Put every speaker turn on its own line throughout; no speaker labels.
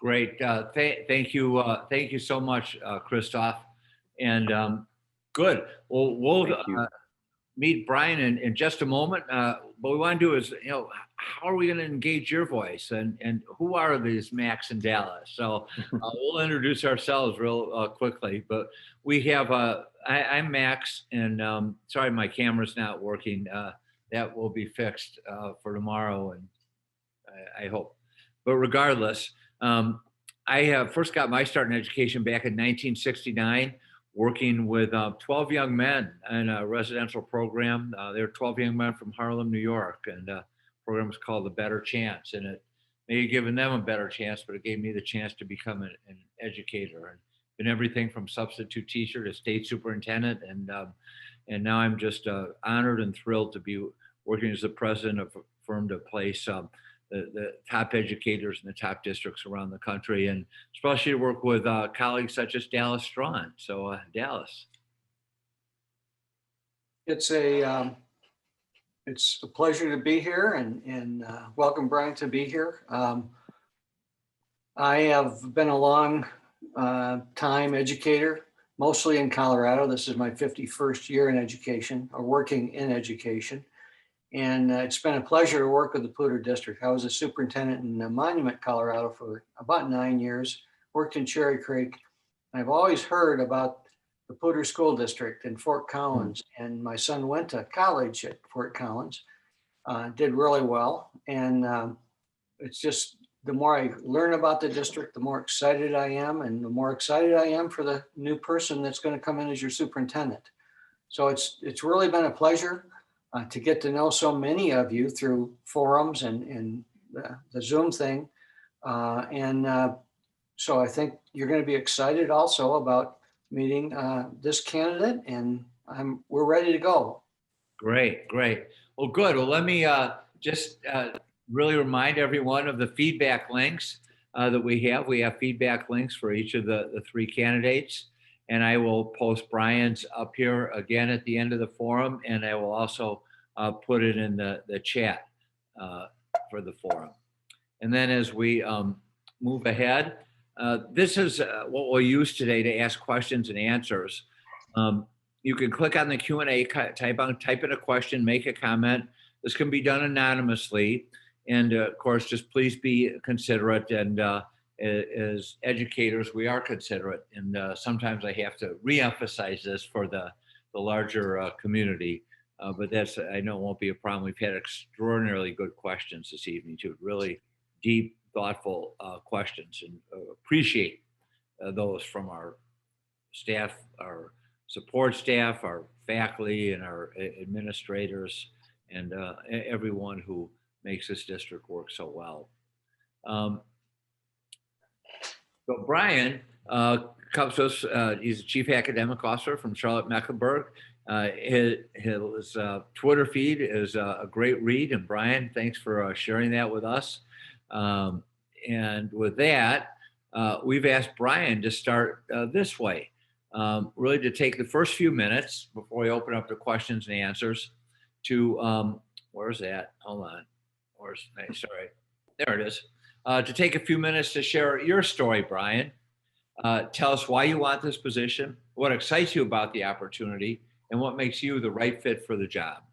Great. Thank you so much, Christoph. And good. Well, we'll
Thank you.
meet Brian in just a moment. What we want to do is, how are we going to engage your voice, and who are these Max and Dallas? So we'll introduce ourselves real quickly. But we have, I'm Max, and sorry, my camera's not working. That will be fixed for tomorrow, and I hope. But regardless, I first got my start in education back in 1969, working with 12 young men in a residential program. There were 12 young men from Harlem, New York, and the program was called The Better Chance. And it may have given them a better chance, but it gave me the chance to become an educator, and been everything from substitute teacher to state superintendent. And now I'm just honored and thrilled to be working as the president of a firm to place the top educators in the top districts around the country, and especially to work with colleagues such as Dallas Strawn. So Dallas.
It's a pleasure to be here, and welcome Brian to be here. I have been a long time educator, mostly in Colorado. This is my 51st year in education, or working in education. And it's been a pleasure to work with the Poudre district. I was a superintendent in Monument, Colorado for about 9 years, worked in Cherry Creek. I've always heard about the Pooter School District in Fort Collins, and my son went to college at Fort Collins, did really well. And it's just, the more I learn about the district, the more excited I am, and the more excited I am for the new person that's going to come in as your superintendent. So it's really been a pleasure to get to know so many of you through forums and the Zoom thing. So I think you're going to be excited also about meeting this candidate, and we're ready to go.
Great. Well, good. Well, let me just really remind everyone of the feedback links that we have. We have feedback links for each of the three candidates, and I will post Brian's up here again at the end of the forum, and I will also put it in the chat for the forum. And then as we move ahead, this is what we'll use today to ask questions and answers. You can click on the Q&A, type in a question, make a comment. This can be done anonymously. And of course, just please be considerate. And as educators, we are considerate. And sometimes I have to reemphasize this for the larger community. But that's, I know, won't be a problem. We've had extraordinarily good questions this evening, too. Really deep, thoughtful questions, and appreciate those from our staff, our support staff, our faculty, and our administrators, and everyone who makes this district work so well. So Brian comes to us. He's the Chief Academic Officer from Charlotte-Mecklenburg. His Twitter feed is a great read, and Brian, thanks for sharing that with us. And with that, we've asked Brian to start this way, really to take the first few minutes before we open up to questions and answers to, where's that? Hold on. Sorry, there it is. To take a few minutes to share your story, Brian. Tell us why you want this position, what excites you about the opportunity, and what makes you the right fit for the job.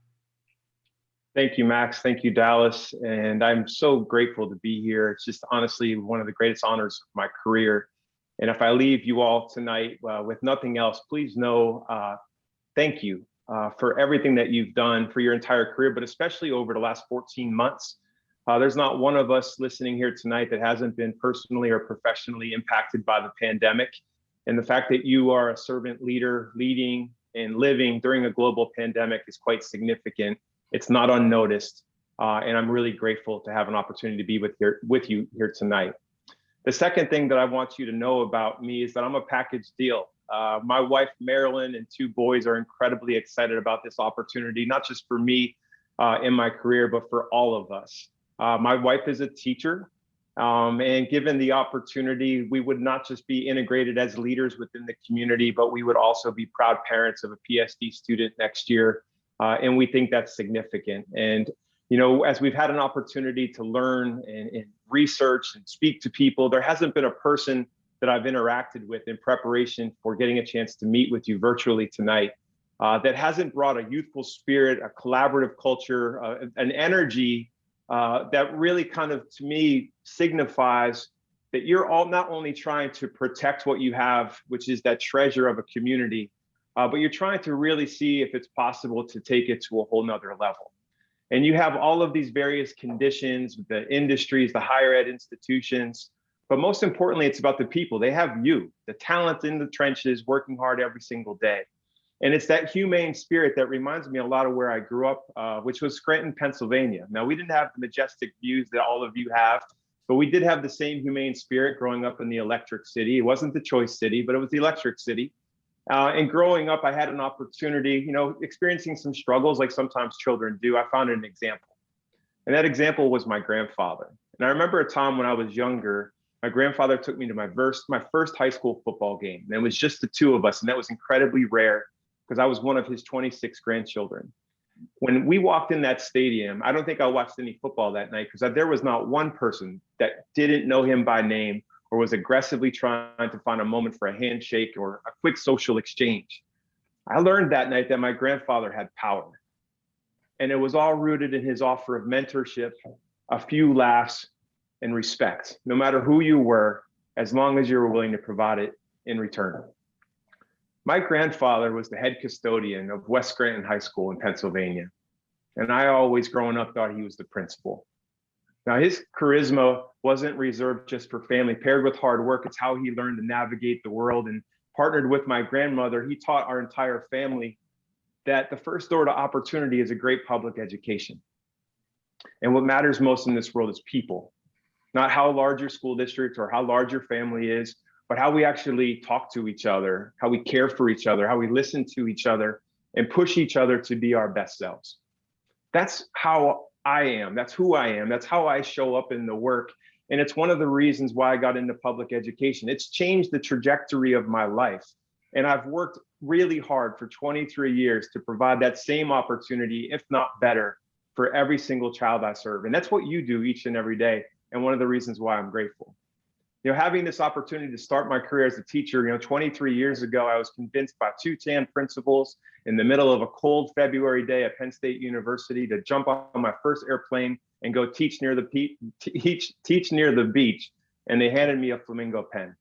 Thank you, Max. Thank you, Dallas. And I'm so grateful to be here. It's just honestly one of the greatest honors of my career. And if I leave you all tonight with nothing else, please know, thank you for everything that you've done for your entire career, but especially over the last 14 months. There's not one of us listening here tonight that hasn't been personally or professionally impacted by the pandemic. And the fact that you are a servant leader, leading and living during a global pandemic is quite significant. It's not unnoticed. And I'm really grateful to have an opportunity to be with you here tonight. The second thing that I want you to know about me is that I'm a package deal. My wife, Marilyn, and 2 boys are incredibly excited about this opportunity, not just for me in my career, but for all of us. My wife is a teacher, and given the opportunity, we would not just be integrated as leaders within the community, but we would also be proud parents of a PSD student next year. And we think that's significant. And You know, as we've had an opportunity to learn and research and speak to people, there hasn't been a person that I've interacted with in preparation for getting a chance to meet with you virtually tonight that hasn't brought a youthful spirit, a collaborative culture, an energy that really kind of, to me, signifies that you're all not only trying to protect what you have, which is that treasure of a community, but you're trying to really see if it's possible to take it to a whole nother level. And you have all of these various conditions, the industries, the higher ed institutions, but most importantly, it's about the people. They have you, the talent in the trenches, working hard every single day. And it's that humane spirit that reminds me a lot of where I grew up, which was Scranton, Pennsylvania. Now, we didn't have the majestic views that all of you have, but we did have the same humane spirit growing up in the electric city. It wasn't the choice city, but it was the electric city. And growing up, I had an opportunity, you know, experiencing some struggles like sometimes children do. I found an example. And that example was my grandfather. And I remember a time when I was younger, my grandfather took me to my first high school football game. And it was just the two of us. And that was incredibly rare because I was one of his 26 grandchildren. When we walked in that stadium, I don't think I watched any football that night because there was not one person that didn't know him by name or was aggressively trying to find a moment for a handshake or a quick social exchange. I learned that night that my grandfather had power. And it was all rooted in his offer of mentorship, a few laughs, and respect, no matter who you were, as long as you were willing to provide it in return. My grandfather was the head custodian of West Scranton High School in Pennsylvania. And I always, growing up, thought he was the principal. Now, his charisma wasn't reserved just for family. Paired with hard work, it's how he learned to navigate the world. And partnered with my grandmother, he taught our entire family that the first door to opportunity is a great public education. And what matters most in this world is people, not how large your school district or how large your family is, but how we actually talk to each other, how we care for each other, how we listen to each other and push each other to be our best selves. That's how I am. That's who I am. That's how I show up in the work. And it's one of the reasons why I got into public education. It's changed the trajectory of my life. And I've worked really hard for 23 years to provide that same opportunity, if not better, for every single child I serve. And that's what you do each and every day. And one of the reasons why I'm grateful. You know, having this opportunity to start my career as a teacher, 23 years ago, I was convinced by two tan principals in the middle of a cold February day at Penn State University to jump on my first airplane and go teach near the beach. And they handed me a flamingo pen.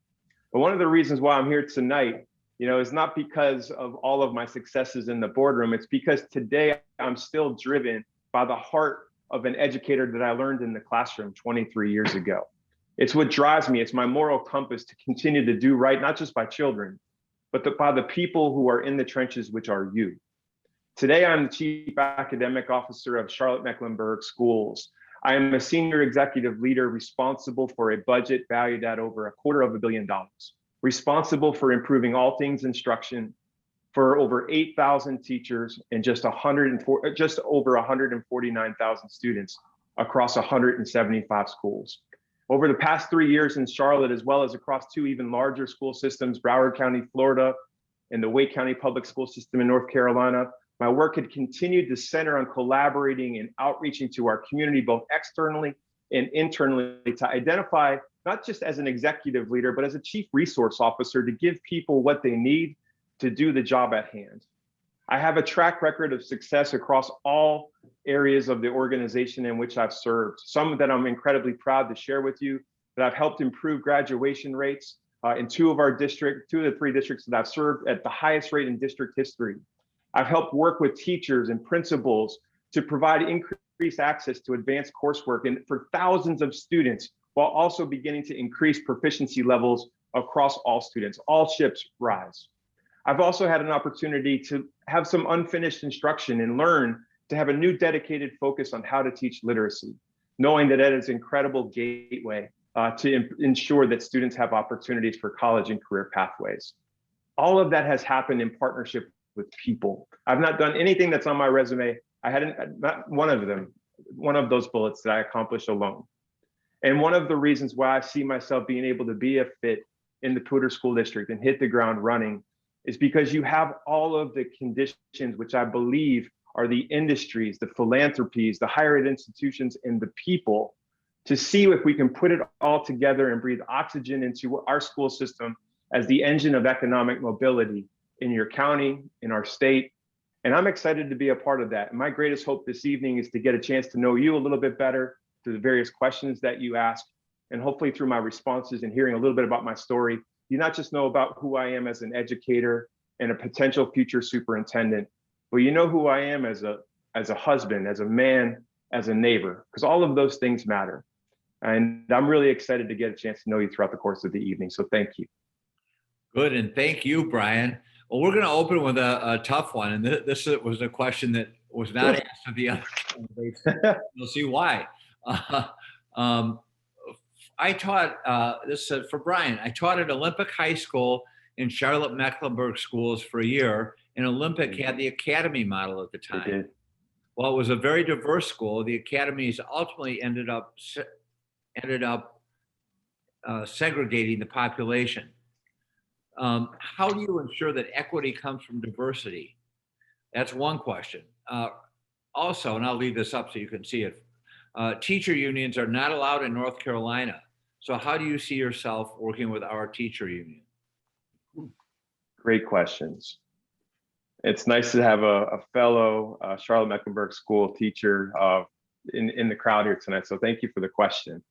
But one of the reasons why I'm here tonight, is not because of all of my successes in the boardroom. It's because today I'm still driven by the heart of an educator that I learned in the classroom 23 years ago. It's what drives me. It's my moral compass to continue to do right, not just by children, but by the people who are in the trenches, which are you. Today, I'm the Chief Academic Officer of Charlotte-Mecklenburg Schools. I am a senior executive leader responsible for a budget valued at over $250 million, responsible for improving all things instruction for over 8,000 teachers and just over 149,000 students across 175 schools. Over the past 3 years in Charlotte, as well as across two even larger school systems, Broward County, Florida, and the Wake County Public School System in North Carolina, my work had continued to center on collaborating and outreaching to our community, both externally and internally, to identify, not just as an executive leader, but as a chief resource officer to give people what they need to do the job at hand. I have a track record of success across all areas of the organization in which I've served. Some that I'm incredibly proud to share with you, that I've helped improve graduation rates in two of the three districts that I've served at the highest rate in district history. I've helped work with teachers and principals to provide increased access to advanced coursework and for thousands of students, while also beginning to increase proficiency levels across all students. All ships rise. I've also had an opportunity to have some unfinished instruction and learn to have a new dedicated focus on how to teach literacy, knowing that it is an incredible gateway to ensure that students have opportunities for college and career pathways. All of that has happened in partnership with people. I've not done anything that's on my resume. Not one of those bullets that I accomplished alone. And one of the reasons why I see myself being able to be a fit in the Pooter School District and hit the ground running is because you have all of the conditions which I believe are the industries, the philanthropies, the higher ed institutions, and the people, to see if we can put it all together and breathe oxygen into our school system as the engine of economic mobility in your county, in our state. And I'm excited to be a part of that. And my greatest hope this evening is to get a chance to know you a little bit better through the various questions that you ask, and hopefully through my responses and hearing a little bit about my story, you not just know about who I am as an educator and a potential future superintendent, but you know who I am as a husband, as a man, as a neighbor, because all of those things matter. And I'm really excited to get a chance to know you throughout the course of the evening. So thank you.
Good, and thank you, Brian. Well, we're going to open with a tough one, and this was a question that was not asked of the other candidates. You'll see why. I taught, this is for Brian, I taught at Olympic High School in Charlotte-Mecklenburg schools for a year, and Olympic had the academy model at the time. Well, it was a very diverse school. The academies ultimately ended up segregating the population. How do you ensure that equity comes from diversity? That's one question. Also, and I'll leave this up so you can see it, teacher unions are not allowed in North Carolina. So how do you see yourself working with our teacher union?
Great questions. It's nice to have a fellow Charlotte-Mecklenburg school teacher in the crowd here tonight. So thank you for the question.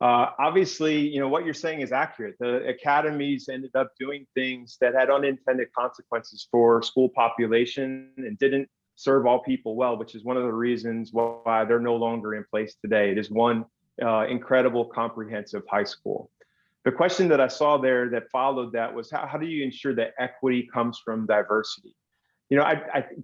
Obviously, you know, what you're saying is accurate. The academies ended up doing things that had unintended consequences for school population and didn't serve all people well, which is one of the reasons why they're no longer in place today. It is one incredible comprehensive high school. The question that I saw there that followed that was, how do you ensure that equity comes from diversity? You know,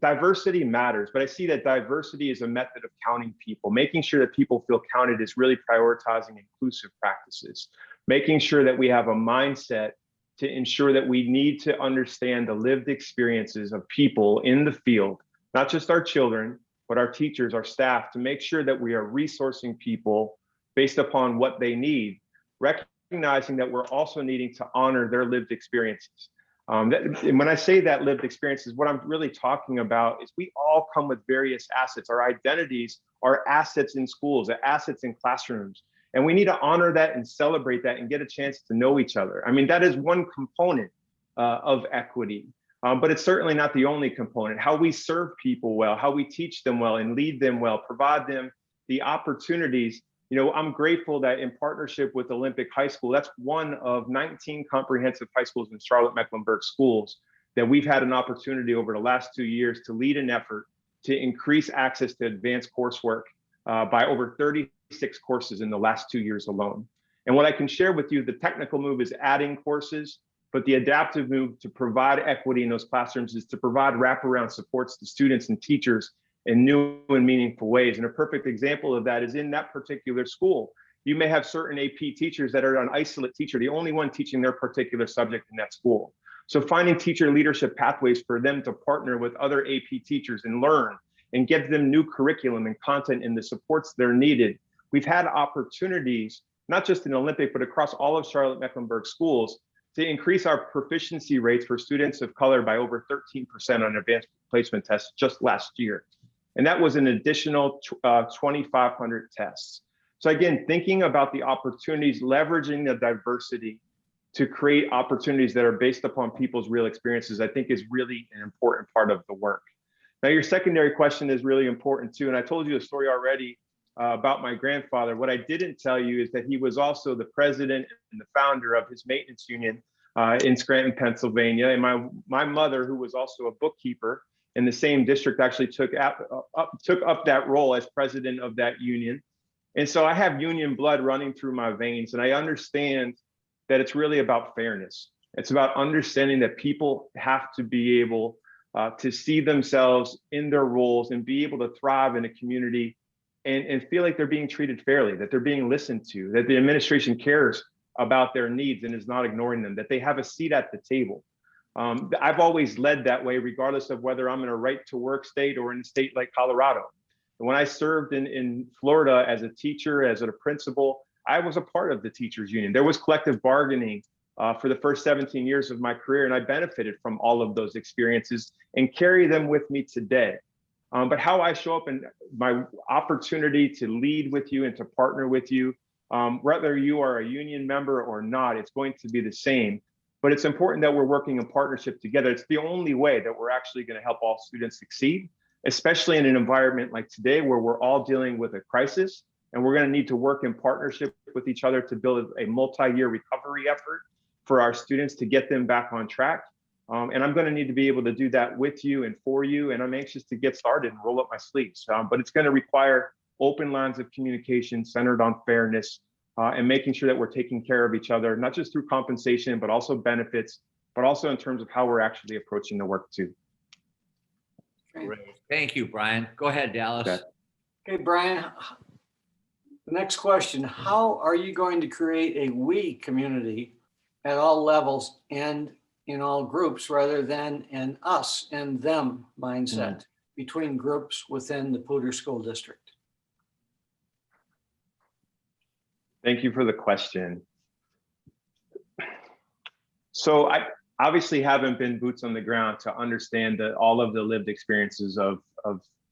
diversity matters, but I see that diversity is a method of counting people. Making sure that people feel counted is really prioritizing inclusive practices. Making sure that we have a mindset to ensure that we need to understand the lived experiences of people in the field, not just our children, but our teachers, our staff, to make sure that we are resourcing people based upon what they need, recognizing that we're also needing to honor their lived experiences. And when I say that lived experiences, what I'm really talking about is we all come with various assets. Our identities are assets in schools, assets in classrooms. And we need to honor that and celebrate that and get a chance to know each other. I mean, that is one component of equity, but it's certainly not the only component. How we serve people well, how we teach them well and lead them well, provide them the opportunities. You know, I'm grateful that in partnership with Olympic High School, that's one of 19 comprehensive high schools in Charlotte-Mecklenburg schools, that we've had an opportunity over the last 2 years to lead an effort to increase access to advanced coursework by over 36 courses in the last 2 years alone. And what I can share with you, the technical move is adding courses, but the adaptive move to provide equity in those classrooms is to provide wraparound supports to students and teachers in new and meaningful ways. And a perfect example of that is in that particular school. You may have certain AP teachers that are an isolate teacher, the only one teaching their particular subject in that school. So finding teacher leadership pathways for them to partner with other AP teachers and learn and give them new curriculum and content and the supports they're needed. We've had opportunities, not just in Olympic, but across all of Charlotte-Mecklenburg schools, to increase our proficiency rates for students of color by over 13% on advanced placement tests just last year. And that was an additional 2,500 tests. So again, thinking about the opportunities, leveraging the diversity to create opportunities that are based upon people's real experiences, I think is really an important part of the work. Now, your secondary question is really important too. And I told you a story already about my grandfather. What I didn't tell you is that he was also the president and the founder of his maintenance union in Scranton, Pennsylvania. And my mother, who was also a bookkeeper in the same district, actually took up that role as president of that union. And so I have union blood running through my veins, and I understand that it's really about fairness. It's about understanding that people have to be able to see themselves in their roles and be able to thrive in a community and feel like they're being treated fairly, that they're being listened to, that the administration cares about their needs and is not ignoring them, that they have a seat at the table. I've always led that way, regardless of whether I'm in a right to work state or in a state like Colorado. And when I served in Florida as a teacher, as a principal, I was a part of the teachers union. There was collective bargaining for the first 17 years of my career, and I benefited from all of those experiences and carry them with me today. But how I show up and my opportunity to lead with you and to partner with you, whether you are a union member or not, it's going to be the same. But it's important that we're working in partnership together. It's the only way that we're actually going to help all students succeed, especially in an environment like today where we're all dealing with a crisis, and we're going to need to work in partnership with each other to build a multi-year recovery effort for our students to get them back on track. And I'm going to need to be able to do that with you and for you. And I'm anxious to get started and roll up my sleeves. But it's going to require open lines of communication centered on fairness and making sure that we're taking care of each other, not just through compensation, but also benefits, but also in terms of how we're actually approaching the work too.
Great. Thank you, Brian. Go ahead, Dallas.
Okay, Brian, the next question, how are you going to create a we community at all levels and in all groups rather than an us and them mindset between groups within the Poudre School District?
Thank you for the question. So I obviously haven't been boots on the ground to understand all of the lived experiences of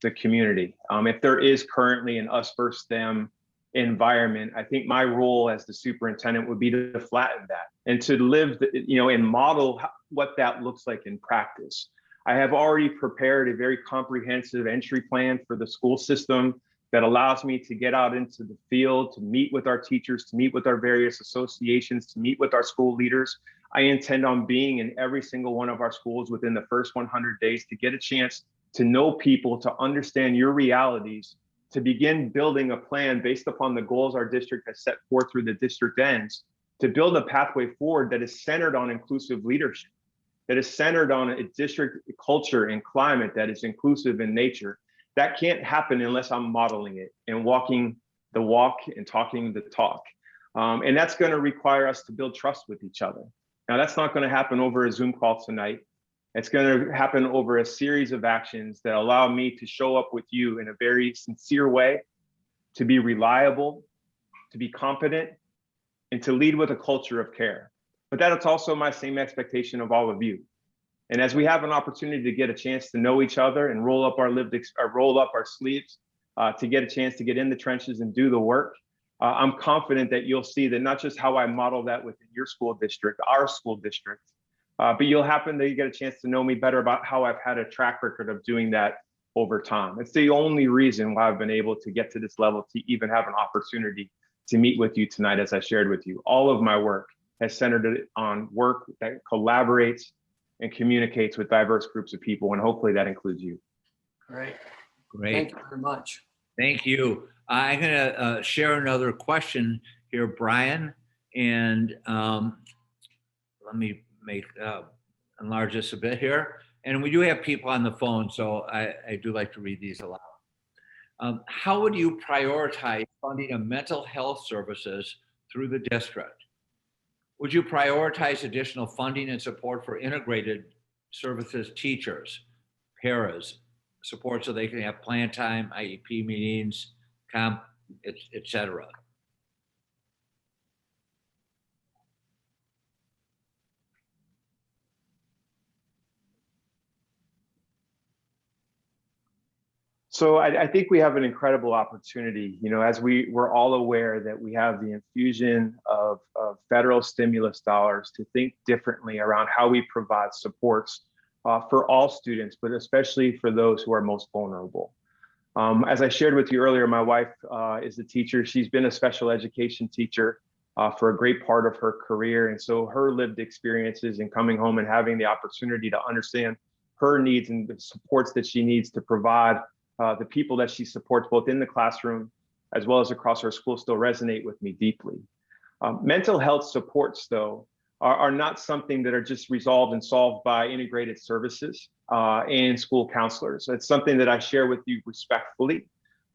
the community. If there is currently an us versus them environment, I think my role as the superintendent would be to flatten that and to live, and model what that looks like in practice. I have already prepared a very comprehensive entry plan for the school system that allows me to get out into the field, to meet with our teachers, to meet with our various associations, to meet with our school leaders. I intend on being in every single one of our schools within the first 100 days to get a chance to know people, to understand your realities, to begin building a plan based upon the goals our district has set forth through the district ends, to build a pathway forward that is centered on inclusive leadership, that is centered on a district culture and climate that is inclusive in nature. That can't happen unless I'm modeling it and walking the walk and talking the talk. And that's going to require us to build trust with each other. Now, that's not going to happen over a Zoom call tonight. It's going to happen over a series of actions that allow me to show up with you in a very sincere way, to be reliable, to be competent, and to lead with a culture of care. But that's also my same expectation of all of you. And as we have an opportunity to get a chance to know each other and roll up our sleeves, to get a chance to get in the trenches and do the work, I'm confident that you'll see that not just how I model that within your school district, our school district, but you'll get a chance to know me better about how I've had a track record of doing that over time. It's the only reason why I've been able to get to this level, to even have an opportunity to meet with you tonight, as I shared with you. All of my work has centered on work that collaborates and communicates with diverse groups of people, and hopefully that includes you.
Great.
Great.
Thank you very much.
Thank you. I'm going to share another question here, Brian, and let me enlarge this a bit here. And we do have people on the phone, so I do like to read these aloud. How would you prioritize funding of mental health services through the district? Would you prioritize additional funding and support for integrated services teachers, paras, support so they can have plan time, IEP meetings, et cetera?
So I think we have an incredible opportunity, as we're all aware that we have the infusion of federal stimulus dollars to think differently around how we provide supports for all students, but especially for those who are most vulnerable. As I shared with you earlier, my wife is a teacher. She's been a special education teacher for a great part of her career. And so her lived experiences and coming home and having the opportunity to understand her needs and the supports that she needs to provide the people that she supports both in the classroom as well as across her school still resonate with me deeply. Mental health supports, though, are not something that are just resolved and solved by integrated services and school counselors. It's something that I share with you respectfully,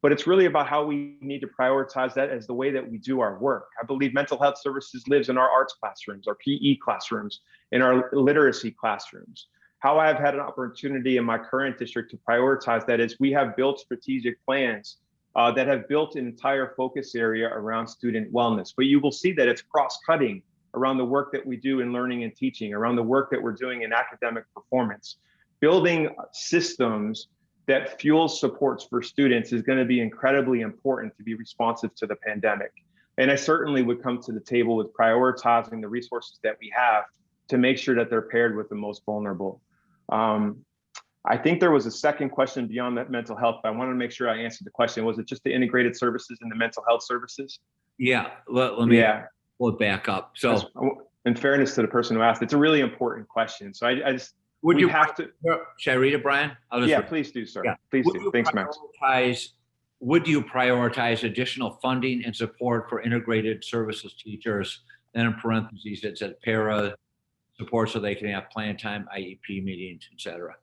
but it's really about how we need to prioritize that as the way that we do our work. I believe mental health services lives in our arts classrooms, our PE classrooms, in our literacy classrooms. How I've had an opportunity in my current district to prioritize that is we have built strategic plans that have built an entire focus area around student wellness. But you will see that it's cross-cutting around the work that we do in learning and teaching, around the work that we're doing in academic performance, building systems that fuels supports for students is going to be incredibly important to be responsive to the pandemic. And I certainly would come to the table with prioritizing the resources that we have to make sure that they're paired with the most vulnerable. I think there was a second question beyond that mental health, but I wanted to make sure I answered the question. Was it just the integrated services and the mental health services?
Yeah, let me pull it back up. So,
in fairness to the person who asked, it's a really important question. So I just,
would you have to, should I read it, Brian?
Yeah, please do, sir. Yeah. Please do. Thanks, Max.
Would you prioritize additional funding and support for integrated services teachers? Then in parentheses, it said para support so they can have plan time, IEP meetings, et cetera.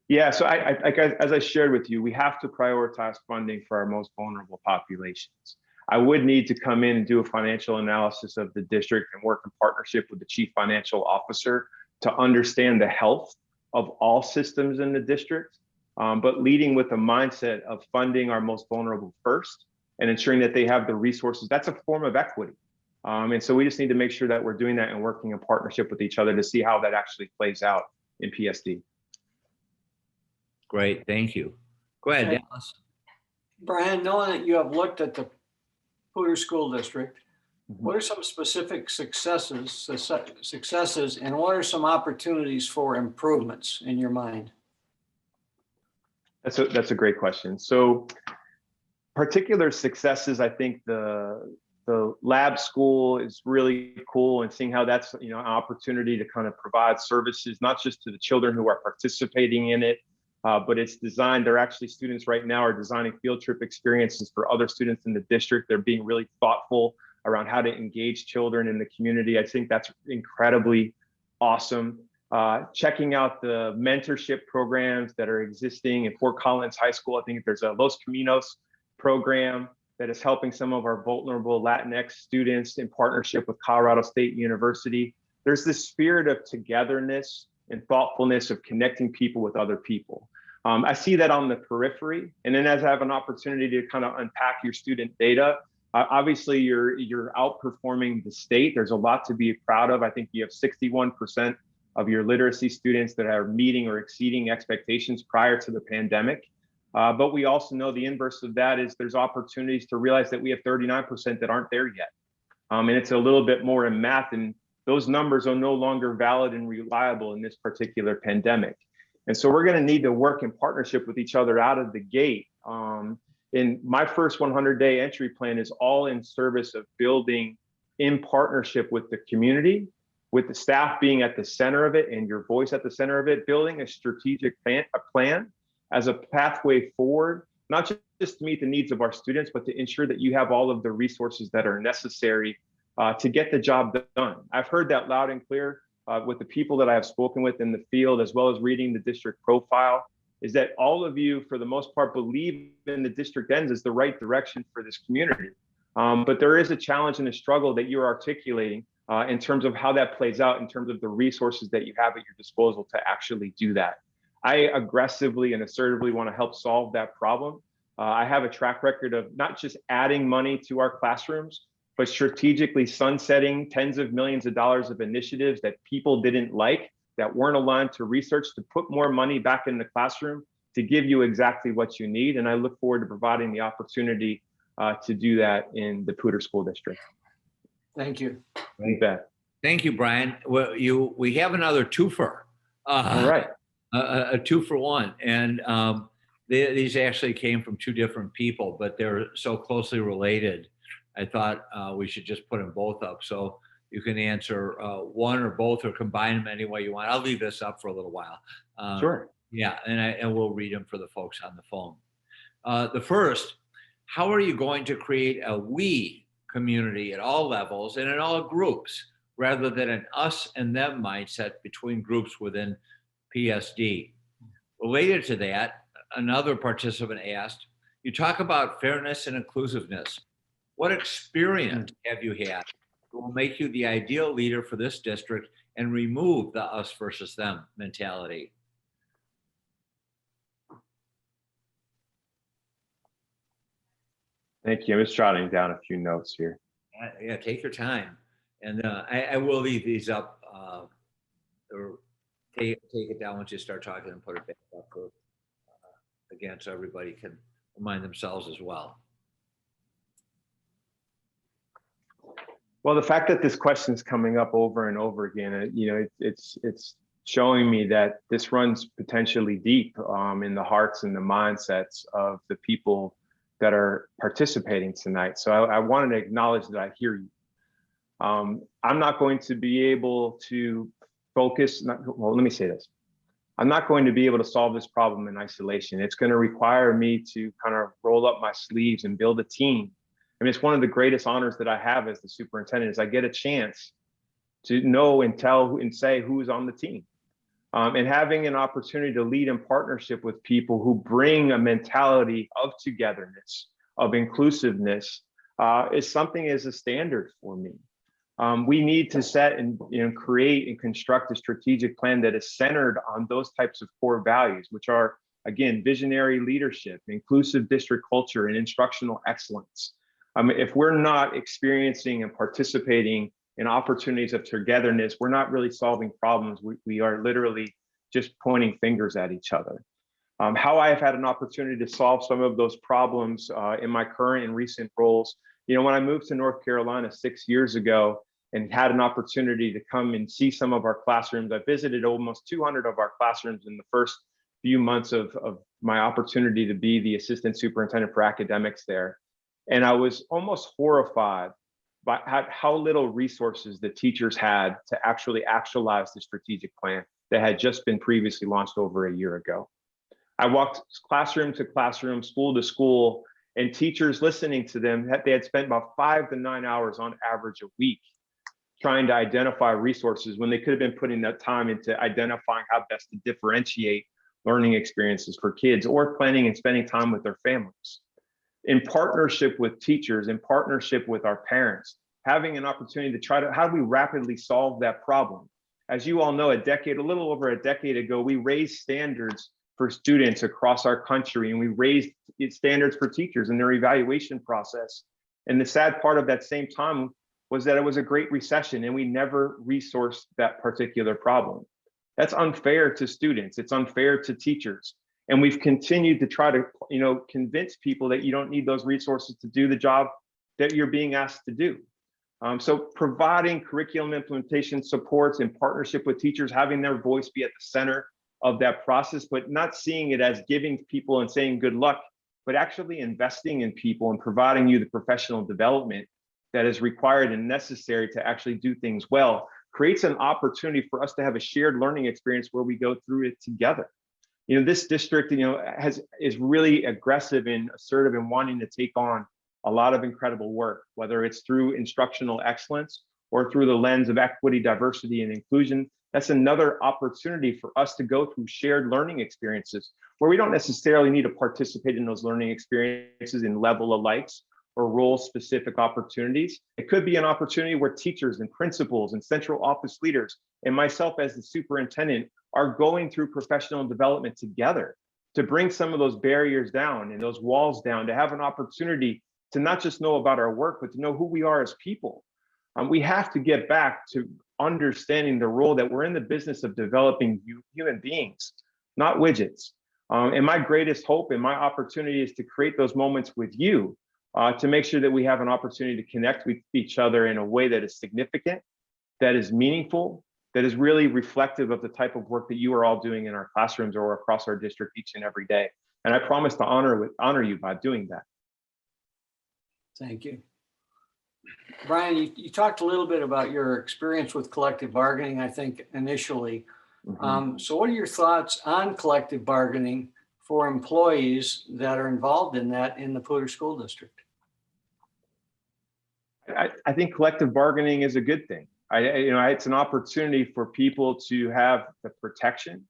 Yeah, so as I shared with you, we have to prioritize funding for our most vulnerable populations. I would need to come in and do a financial analysis of the district and work in partnership with the chief financial officer to understand the health of all systems in the district, but leading with a mindset of funding our most vulnerable first and ensuring that they have the resources. That's a form of equity. And so we just need to make sure that we're doing that and working in partnership with each other to see how that actually plays out in PSD.
Great, thank you. Go ahead, Dallas.
Brian, knowing that you have looked at the Pooter School District, what are some specific successes, and what are some opportunities for improvements in your mind?
That's a great question. So, particular successes, I think the lab school is really cool, and seeing how that's an opportunity to kind of provide services not just to the children who are participating in it, but it's designed. They're actually students right now are designing field trip experiences for other students in the district. They're being really thoughtful around how to engage children in the community. I think that's incredibly awesome. Checking out the mentorship programs that are existing in Fort Collins High School. I think there's a Los Caminos program that is helping some of our vulnerable Latinx students in partnership with Colorado State University. There's this spirit of togetherness and thoughtfulness of connecting people with other people. I see that on the periphery. And then as I have an opportunity to kind of unpack your student data, obviously you're outperforming the state. There's a lot to be proud of. I think you have 61% of your literacy students that are meeting or exceeding expectations prior to the pandemic. But we also know the inverse of that is there's opportunities to realize that we have 39% that aren't there yet. And it's a little bit more in math, and those numbers are no longer valid and reliable in this particular pandemic. And so we're going to need to work in partnership with each other out of the gate. In my first 100-day entry plan is all in service of building in partnership with the community, with the staff being at the center of it and your voice at the center of it, building a strategic plan as a pathway forward, not just to meet the needs of our students, but to ensure that you have all of the resources that are necessary to get the job done. I've heard that loud and clear with the people that I have spoken with in the field, as well as reading the district profile, is that all of you, for the most part, believe in the district ends as the right direction for this community. But there is a challenge and a struggle that you're articulating in terms of how that plays out, in terms of the resources that you have at your disposal to actually do that. I aggressively and assertively want to help solve that problem. I have a track record of not just adding money to our classrooms, but strategically sunsetting tens of millions of dollars of initiatives that people didn't like, that weren't aligned to research, to put more money back in the classroom, to give you exactly what you need. And I look forward to providing the opportunity to do that in the Pooter School District.
Thank you.
You bet.
Thank you, Brian. Well, we have another twofer.
All right.
A 2-for-1. And these actually came from two different people, but they're so closely related. I thought we should just put them both up. So you can answer one or both or combine them any way you want. I'll leave this up for a little while.
Sure.
Yeah, and we'll read them for the folks on the phone. The first, how are you going to create a we community at all levels and in all groups, rather than an us and them mindset between groups within PSD? Related to that, another participant asked, you talk about fairness and inclusiveness. What experience have you had that will make you the ideal leader for this district and remove the us versus them mentality?
Thank you. I'm just jotting down a few notes here.
Yeah, take your time. And I will leave these up or take it down once you start talking and put it back up. again, so everybody can remind themselves as well.
Well, the fact that this question is coming up over and over again, it's showing me that this runs potentially deep in the hearts and the mindsets of the people that are participating tonight. So I wanted to acknowledge that I hear you. I'm not going to be able to focus, let me say this. I'm not going to be able to solve this problem in isolation. It's going to require me to kind of roll up my sleeves and build a team. I mean, it's one of the greatest honors that I have as the superintendent is I get a chance to know and tell and say who's on the team. And having an opportunity to lead in partnership with people who bring a mentality of togetherness, of inclusiveness, is something as a standard for me. We need to set and create and construct a strategic plan that is centered on those types of core values, which are, again, visionary leadership, inclusive district culture, and instructional excellence. If we're not experiencing and participating in opportunities of togetherness, we're not really solving problems. We are literally just pointing fingers at each other. How I have had an opportunity to solve some of those problems in my current and recent roles. When I moved to North Carolina 6 years ago and had an opportunity to come and see some of our classrooms, I visited almost 200 of our classrooms in the first few months of my opportunity to be the assistant superintendent for academics there. And I was almost horrified by how little resources the teachers had to actually actualize the strategic plan that had just been previously launched over a year ago. I walked classroom to classroom, school to school, and teachers listening to them, they had spent about 5 to 9 hours on average a week trying to identify resources when they could have been putting that time into identifying how best to differentiate learning experiences for kids or planning and spending time with their families. In partnership with teachers, in partnership with our parents, having an opportunity to try to, how do we rapidly solve that problem? As you all know, a little over a decade ago, we raised standards for students across our country, and we raised standards for teachers in their evaluation process. And the sad part of that same time was that it was a great recession and we never resourced that particular problem. That's unfair to students. It's unfair to teachers. And we've continued to try to, convince people that you don't need those resources to do the job that you're being asked to do. So providing curriculum implementation supports in partnership with teachers, having their voice be at the center of that process, but not seeing it as giving people and saying good luck, but actually investing in people and providing you the professional development that is required and necessary to actually do things well, creates an opportunity for us to have a shared learning experience where we go through it together. This district, is really aggressive and assertive in wanting to take on a lot of incredible work, whether it's through instructional excellence or through the lens of equity, diversity, and inclusion. That's another opportunity for us to go through shared learning experiences where we don't necessarily need to participate in those learning experiences in level alikes or role-specific opportunities. It could be an opportunity where teachers and principals and central office leaders and myself as the superintendent are going through professional development together to bring some of those barriers down and those walls down, to have an opportunity to not just know about our work, but to know who we are as people. We have to get back to understanding the role that we're in the business of developing human beings, not widgets. And my greatest hope and my opportunity is to create those moments with you to make sure that we have an opportunity to connect with each other in a way that is significant, that is meaningful, that is really reflective of the type of work that you are all doing in our classrooms or across our district each and every day. And I promise to honor you by doing that.
Thank you. Brian, you talked a little bit about your experience with collective bargaining, I think, initially.
Mm-hmm.
So what are your thoughts on collective bargaining for employees that are involved in that in the Poudre School District?
I think collective bargaining is a good thing. It's an opportunity for people to have the protection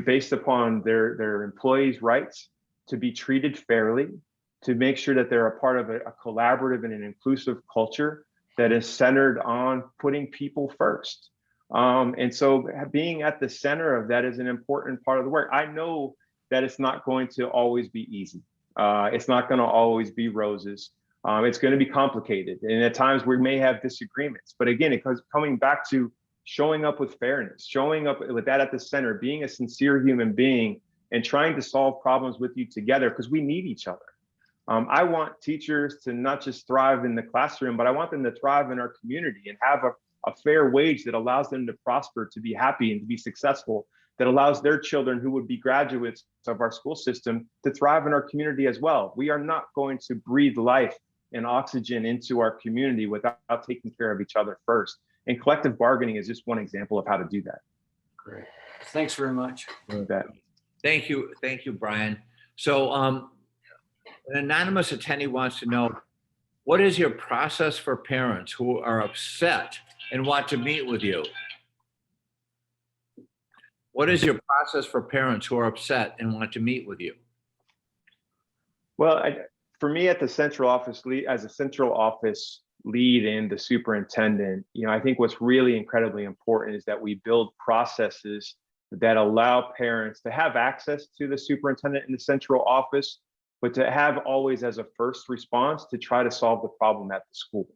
based upon their employees' rights, to be treated fairly, to make sure that they're a part of a collaborative and an inclusive culture that is centered on putting people first. And so being at the center of that is an important part of the work. I know that it's not going to always be easy. It's not going to always be roses. It's going to be complicated. And at times we may have disagreements. But again, it comes coming back to showing up with fairness, showing up with that at the center, being a sincere human being, and trying to solve problems with you together, because we need each other. I want teachers to not just thrive in the classroom, but I want them to thrive in our community and have a fair wage that allows them to prosper, to be happy and to be successful, that allows their children who would be graduates of our school system to thrive in our community as well. We are not going to breathe life and oxygen into our community without taking care of each other first. And collective bargaining is just one example of how to do that.
Great. Thanks very much.
Thank you, Brian. So an anonymous attendee wants to know, what is your process for parents who are upset and want to meet with you? What is your process for parents who are upset and want to meet with you?
Well, for me at the central office as a central office lead and the superintendent, I think what's really incredibly important is that we build processes that allow parents to have access to the superintendent in the central office, but to have always as a first response to try to solve the problem at the school.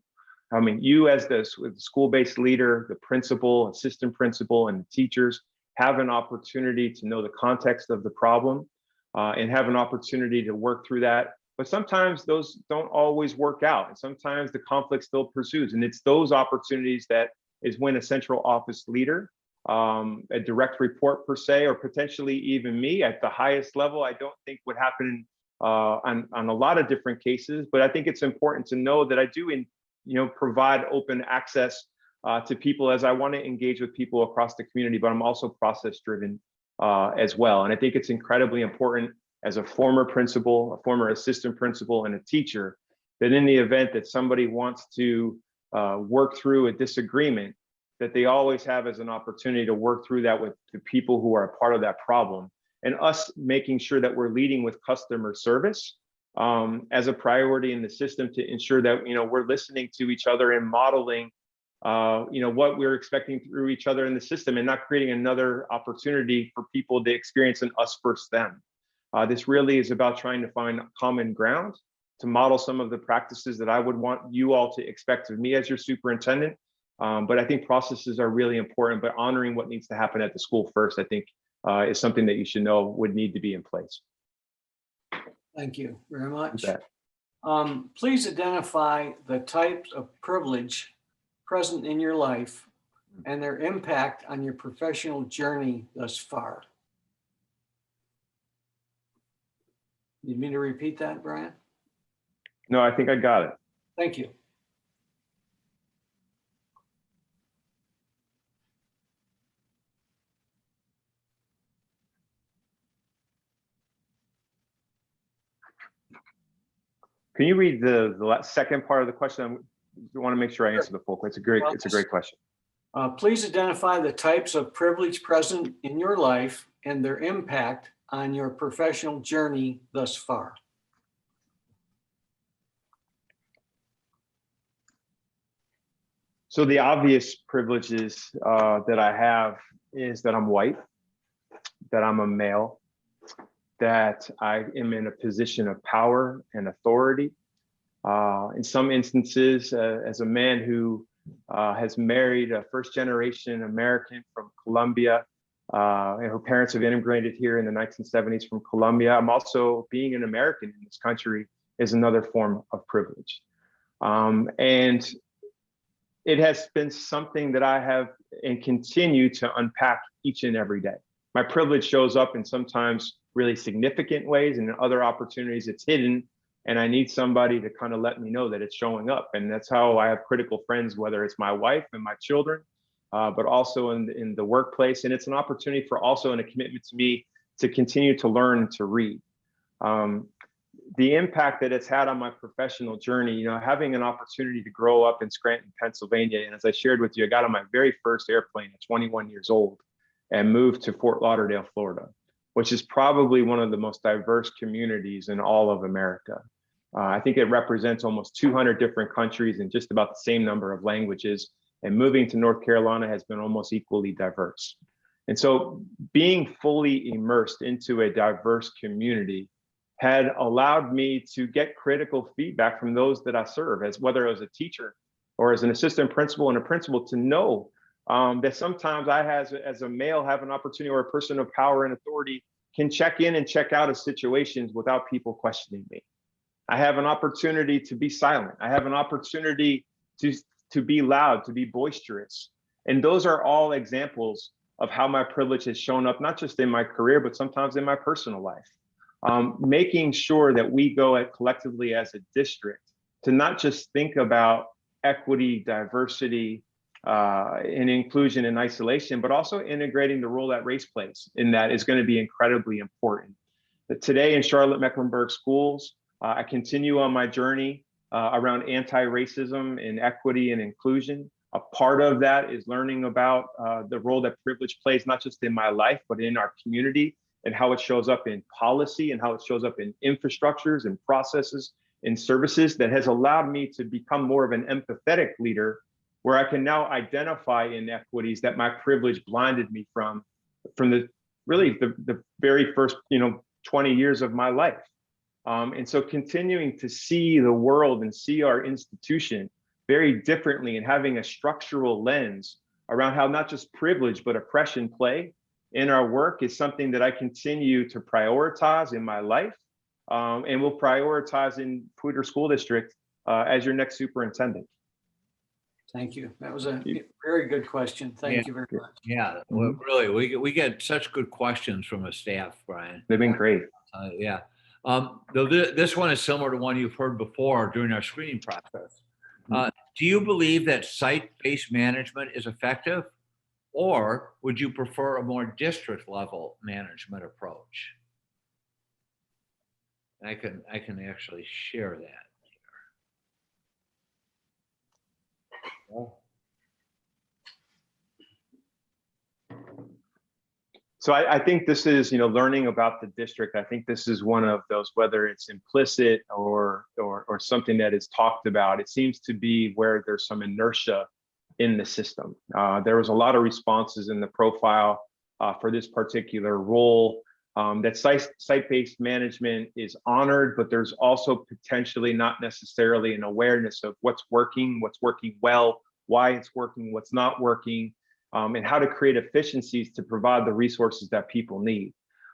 I mean, you as the school-based leader, the principal, assistant principal, and the teachers have an opportunity to know the context of the problem and have an opportunity to work through that. But sometimes those don't always work out. And sometimes the conflict still pursues. And it's those opportunities that is when a central office leader, a direct report per se, or potentially even me at the highest level, I don't think would happen on a lot of different cases. But I think it's important to know that I do provide open access to people as I want to engage with people across the community, but I'm also process driven as well. And I think it's incredibly important as a former principal, a former assistant principal, and a teacher, that in the event that somebody wants to work through a disagreement, that they always have as an opportunity to work through that with the people who are a part of that problem, and us making sure that we're leading with customer service as a priority in the system to ensure that we're listening to each other and modeling what we're expecting through each other in the system, and not creating another opportunity for people to experience an us versus them. This really is about trying to find common ground to model some of the practices that I would want you all to expect of me as your superintendent. But I think processes are really important, but honoring what needs to happen at the school first, I think, is something that you should know would need to be in place.
Thank you very much.
You bet.
Please identify the types of privilege present in your life and their impact on your professional journey thus far. Need me to repeat that, Brian?
No, I think I got it.
Thank you.
Can you read the second part of the question? I want to make sure I answer the full question. It's a great question.
Please identify the types of privilege present in your life and their impact on your professional journey thus far.
So the obvious privileges that I have is that I'm white, that I'm a male, that I am in a position of power and authority. In some instances, as a man who has married a first-generation American from Colombia, and her parents have immigrated here in the 1970s from Colombia. I'm also, being an American in this country is another form of privilege. And it has been something that I have and continue to unpack each and every day. My privilege shows up in sometimes really significant ways, and in other opportunities it's hidden. And I need somebody to kind of let me know that it's showing up. And that's how I have critical friends, whether it's my wife and my children, but also in the workplace. And it's an opportunity for also, and a commitment to me to continue to learn to read. The impact that it's had on my professional journey, having an opportunity to grow up in Scranton, Pennsylvania. And as I shared with you, I got on my very first airplane at 21 years old and moved to Fort Lauderdale, Florida, which is probably one of the most diverse communities in all of America. I think it represents almost 200 different countries and just about the same number of languages. And moving to North Carolina has been almost equally diverse. And so being fully immersed into a diverse community had allowed me to get critical feedback from those that I serve, as whether as a teacher or as an assistant principal and a principal, to know that sometimes I, as a male, have an opportunity, or a person of power and authority, can check in and check out of situations without people questioning me. I have an opportunity to be silent. I have an opportunity to be loud, to be boisterous. And those are all examples of how my privilege has shown up, not just in my career, but sometimes in my personal life. Making sure that we go at collectively as a district to not just think about equity, diversity, and inclusion in isolation, but also integrating the role that race plays in that is going to be incredibly important. But today in Charlotte-Mecklenburg schools, I continue on my journey around anti-racism and equity and inclusion. A part of that is learning about the role that privilege plays, not just in my life, but in our community, and how it shows up in policy and how it shows up in infrastructures and processes and services that has allowed me to become more of an empathetic leader, where I can now identify inequities that my privilege blinded me from the very first 20 years of my life. And so continuing to see the world and see our institution very differently and having a structural lens around how not just privilege, but oppression play in our work is something that I continue to prioritize in my life, and will prioritize in Poudre School District as your next superintendent.
Thank you. That was a very good question. Thank you very much.
Yeah, well, really, we get such good questions from the staff, Brian.
They've been great.
Yeah. Though this one is similar to one you've heard before during our screening process. Do you believe that site-based management is effective, or would you prefer a more district-level management approach? I can actually share that here.
So I think this is, learning about the district. I think this is one of those, whether it's implicit or something that is talked about, it seems to be where there's some inertia in the system. There was a lot of responses in the profile for this particular role, that site-based management is honored, but there's also potentially not necessarily an awareness of what's working well, why it's working, what's not working, and how to create efficiencies to provide the resources that people need.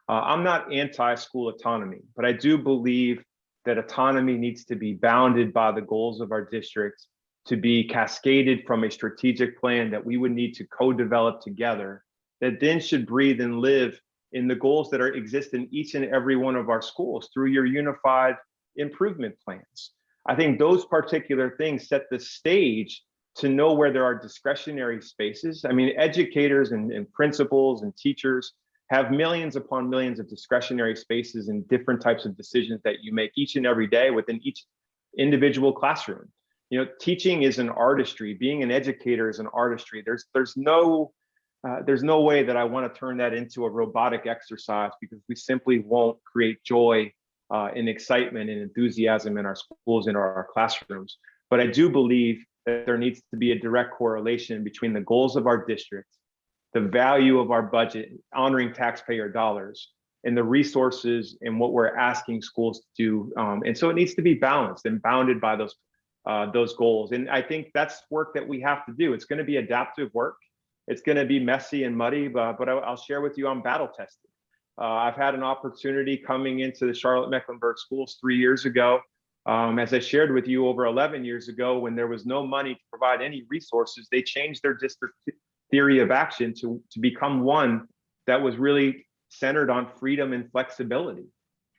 I'm not anti-school autonomy, but I do believe that autonomy needs to be bounded by the goals of our district, to be cascaded from a strategic plan that we would need to co-develop together, that then should breathe and live in the goals that exist in each and every one of our schools through your unified improvement plans. I think those particular things set the stage to know where there are discretionary spaces. I mean, educators and principals and teachers have millions upon millions of discretionary spaces and different types of decisions that you make each and every day within each individual classroom. Teaching is an artistry. Being an educator is an artistry. There's no way that I want to turn that into a robotic exercise, because we simply won't create joy and excitement and enthusiasm in our schools and our classrooms. But I do believe that there needs to be a direct correlation between the goals of our district, the value of our budget, honoring taxpayer dollars, and the resources and what we're asking schools to do. And so it needs to be balanced and bounded by those goals. And I think that's work that we have to do. It's going to be adaptive work. It's going to be messy and muddy, but I'll share with you, I'm battle tested. I've had an opportunity coming into the Charlotte-Mecklenburg schools 3 years ago. As I shared with you, over 11 years ago, when there was no money to provide any resources, they changed their district theory of action to become one that was really centered on freedom and flexibility.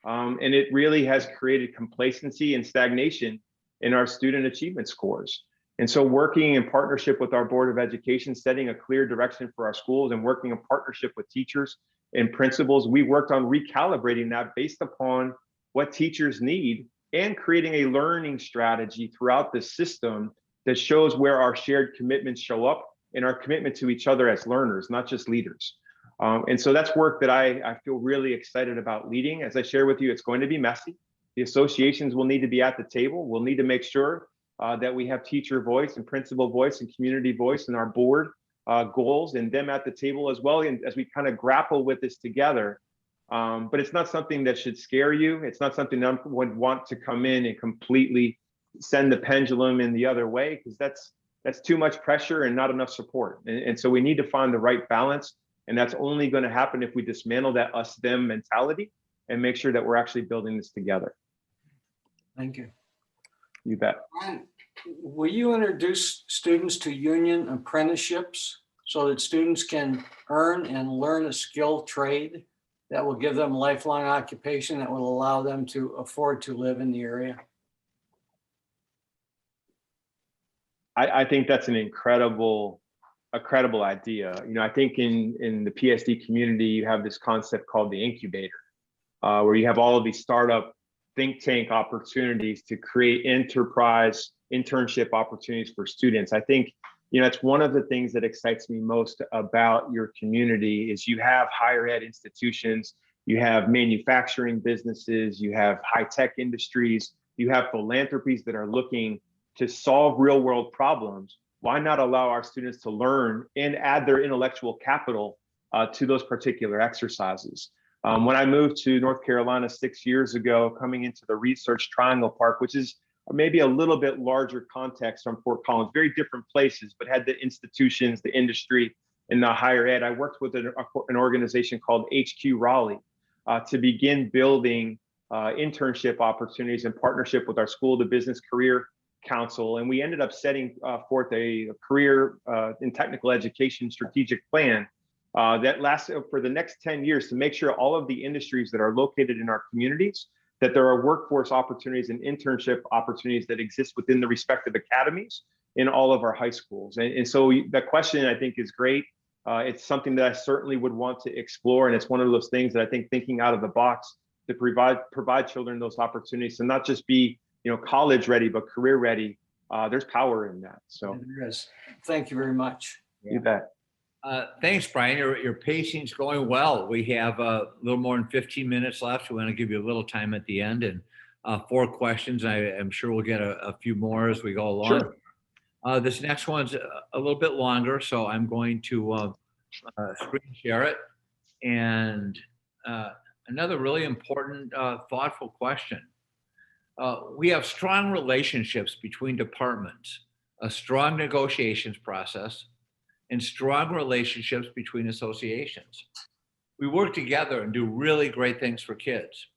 And it really has created complacency and stagnation in our student achievement scores. And so working in partnership with our Board of Education, setting a clear direction for our schools, and working in partnership with teachers and principals, we worked on recalibrating that based upon what teachers need, and creating a learning strategy throughout the system that shows where our shared commitments show up and our commitment to each other as learners, not just leaders. And so that's work that I feel really excited about leading. As I share with you, it's going to be messy. The associations will need to be at the table. We'll need to make sure that we have teacher voice and principal voice and community voice in our board goals, and them at the table as well, and as we kind of grapple with this together. But it's not something that should scare you. It's not something that I would want to come in and completely send the pendulum in the other way, because that's too much pressure and not enough support. And so we need to find the right balance And that's only going to happen if we dismantle that us-them mentality and make sure that we're actually building this together.
Thank you.
You bet.
Brian, will you introduce students to union apprenticeships so that students can earn and learn a skilled trade that will give them lifelong occupation that will allow them to afford to live in the area?
I think that's an incredible idea. You know, I think in the PSD community, you have this concept called the incubator, where you have all of these startup think tank opportunities to create enterprise internship opportunities for students. I think, you know, it's one of the things that excites me most about your community is you have higher ed institutions, you have manufacturing businesses, you have high tech industries, you have philanthropies that are looking to solve real world problems. Why not allow our students to learn and add their intellectual capital to those particular exercises? When I moved to North Carolina 6 years ago, coming into the Research Triangle Park, which is maybe a little bit larger context from Fort Collins, very different places, but had the institutions, the industry, and the higher ed. I worked with an organization called HQ Raleigh to begin building internship opportunities in partnership with our School of Business Career Council. And we ended up setting forth a career in technical education strategic plan that lasted for the next 10 years to make sure all of the industries that are located in our communities, that there are workforce opportunities and internship opportunities that exist within the respective academies in all of our high schools. And so the question, I think, is great. It's something that I certainly would want to explore. And it's one of those things that I think thinking out of the box to provide children those opportunities to not just be, you know, college ready, but career ready. There's power in that. So
There is. Thank you very much.
you bet.
Thanks, Brian. Your pacing's going well. We have a little more than 15 minutes left. We want to give you a little time at the end and 4 questions. I am sure we'll get a few more as we go along.
Sure.
This next one's a little bit longer, so I'm going to screen share it. And another really important, thoughtful question. We have strong relationships between departments, a strong negotiations process, and strong relationships between associations. We work together and do really great things for kids.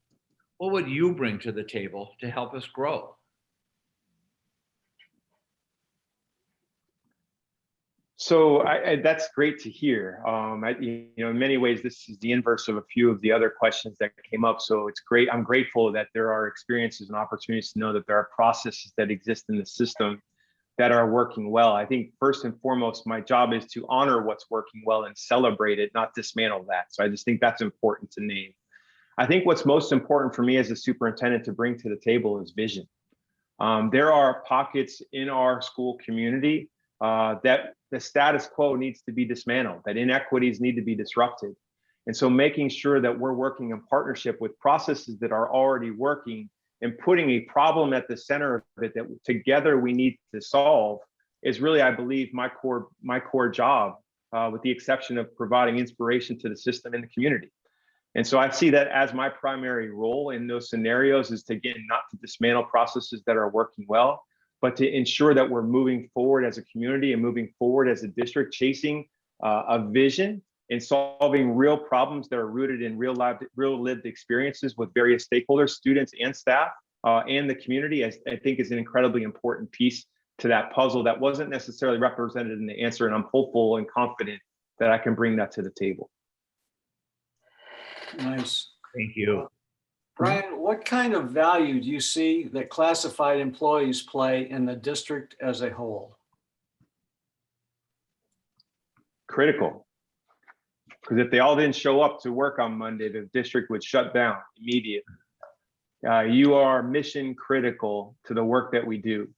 What would you bring to the table to help us grow?
So that's great to hear. You know, in many ways, this is the inverse of a few of the other questions that came up. So it's great. I'm grateful that there are experiences and opportunities to know that there are processes that exist in the system that are working well. I think first and foremost, my job is to honor what's working well and celebrate it, not dismantle that. So I just think that's important to name. I think what's most important for me as a superintendent to bring to the table is vision. There are pockets in our school community that the status quo needs to be dismantled, that inequities need to be disrupted. And so making sure that we're working in partnership with processes that are already working and putting a problem at the center of it that together we need to solve is really, I believe, my core job, with the exception of providing inspiration to the system and the community. And so I see that as my primary role in those scenarios is to, again, not to dismantle processes that are working well, but to ensure that we're moving forward as a community and moving forward as a district, chasing a vision and solving real problems that are rooted in real lived experiences with various stakeholders, students and staff, and the community, I think is an incredibly important piece to that puzzle that wasn't necessarily represented in the answer. And I'm hopeful and confident that I can bring that to the table.
Nice.
Thank you.
Brian, what kind of value do you see that classified employees play in the district as a whole?
Critical. Because if they all didn't show up to work on Monday, the district would shut down immediately. You are mission critical to the work that we do.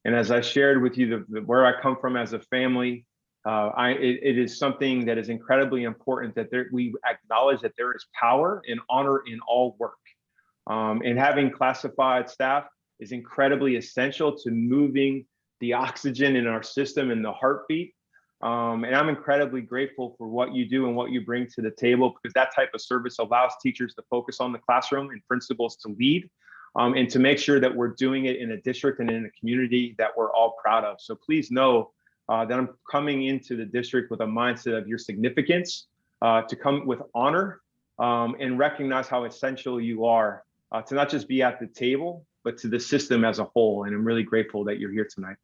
And as I shared with you, where I come from as a family, it is something that is incredibly important that we acknowledge that there is power and honor in all work. And having classified staff is incredibly essential to moving the oxygen in our system and the heartbeat. And I'm incredibly grateful for what you do and what you bring to the table, because that type of service allows teachers to focus on the classroom and principals to lead, and to make sure that we're doing it in a district and in a community that we're all proud of. So please know that I'm coming into the district with a mindset of your significance, to come with honor and recognize how essential you are to not just be at the table, but to the system as a whole. And I'm really grateful that you're here tonight.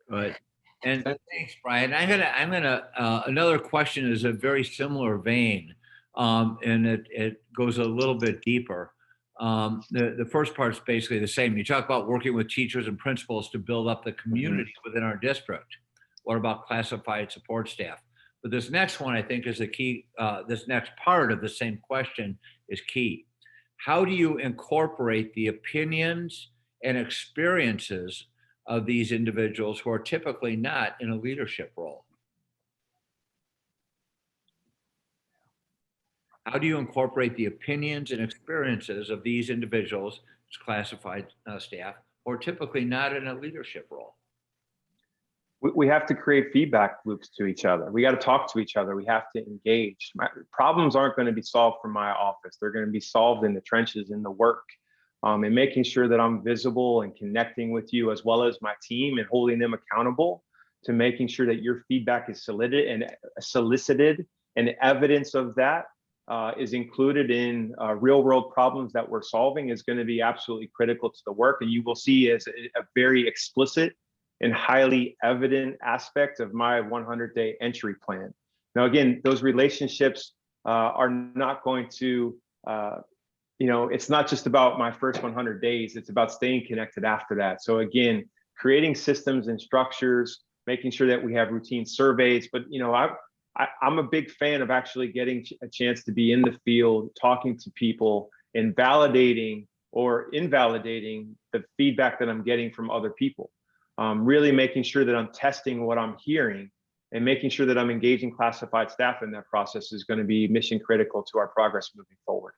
Good. And thanks, Brian. Another question is a very similar vein, and it goes a little bit deeper. The first part is basically the same. You talk about working with teachers and principals to build up the community within our district. What about classified support staff? But this next one, I think, is the key. This next part of the same question is key. How do you incorporate the opinions and experiences of these individuals who are typically not in a leadership role? How do you incorporate the opinions and experiences of these individuals, classified staff, who are typically not in a leadership role?
We have to create feedback loops to each other. We got to talk to each other. We have to engage. Problems aren't going to be solved from my office. They're going to be solved in the trenches, in the work, and making sure that I'm visible and connecting with you as well as my team and holding them accountable to making sure that your feedback is solicited and evidence of that is included in real world problems that we're solving is going to be absolutely critical to the work. And you will see as a very explicit and highly evident aspect of my 100-day entry plan. Now, again, those relationships are not going to, it's not just about my first 100 days, it's about staying connected after that. So again, creating systems and structures, making sure that we have routine surveys, but I'm a big fan of actually getting a chance to be in the field, talking to people and validating or invalidating the feedback that I'm getting from other people. Really making sure that I'm testing what I'm hearing and making sure that I'm engaging classified staff in that process is going to be mission critical to our progress moving forward.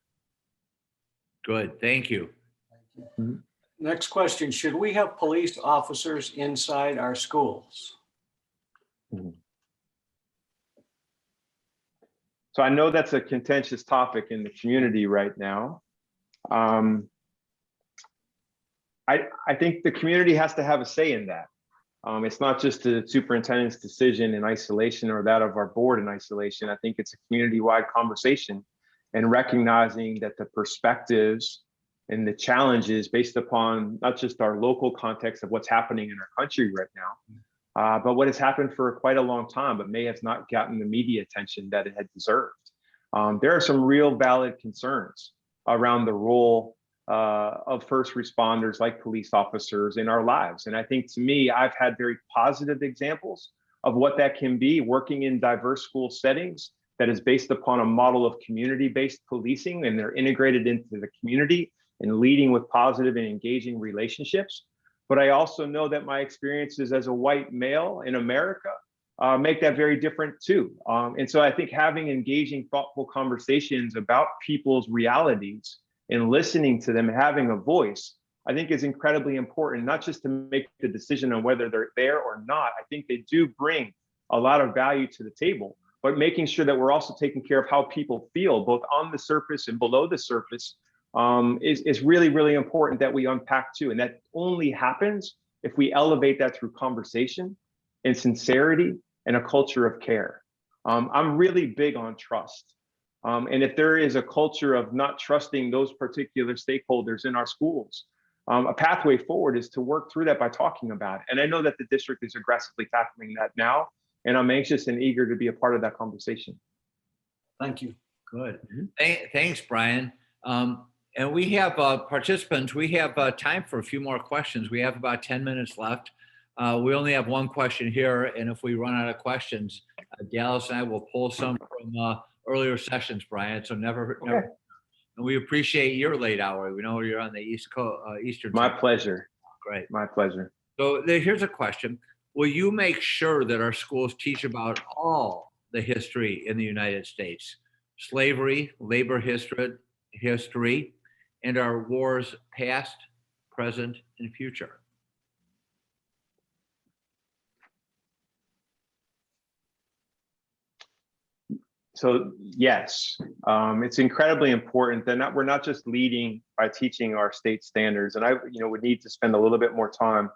Good, thank you.
Next question, should we have police officers inside our schools?
So I know that's a contentious topic in the community right now. I think the community has to have a say in that. It's not just the superintendent's decision in isolation or that of our board in isolation. I think it's a community-wide conversation and recognizing that the perspectives and the challenges based upon not just our local context of what's happening in our country right now, but what has happened for quite a long time, but may have not gotten the media attention that it had deserved. There are some real valid concerns around the role of first responders like police officers in our lives. And I think to me, I've had very positive examples of what that can be working in diverse school settings that is based upon a model of community-based policing, and they're integrated into the community and leading with positive and engaging relationships. But I also know that my experiences as a white male in America make that very different too. And so I think having engaging, thoughtful conversations about people's realities and listening to them, having a voice, I think is incredibly important, not just to make the decision on whether they're there or not. I think they do bring a lot of value to the table, but making sure that we're also taking care of how people feel, both on the surface and below the surface, is really, really important that we unpack too. And that only happens if we elevate that through conversation and sincerity and a culture of care. I'm really big on trust. And if there is a culture of not trusting those particular stakeholders in our schools, a pathway forward is to work through that by talking about it. And I know that the district is aggressively tackling that now, and I'm anxious and eager to be a part of that conversation.
Thank you.
Good. Thanks, Brian. And we have participants, we have time for a few more questions. We have about 10 minutes left. We only have one question here, and if we run out of questions, Dallas and I will pull some from earlier sessions, Brian. So never. And we appreciate your late hour. We know you're on the East Coast, Eastern.
My pleasure.
Great.
My pleasure.
So here's a question. Will you make sure that our schools teach about all the history in the United States? Slavery, labor history, and our wars past, present, and future?
So yes, it's incredibly important that we're not just leading by teaching our state standards. And I would need to spend a little bit more time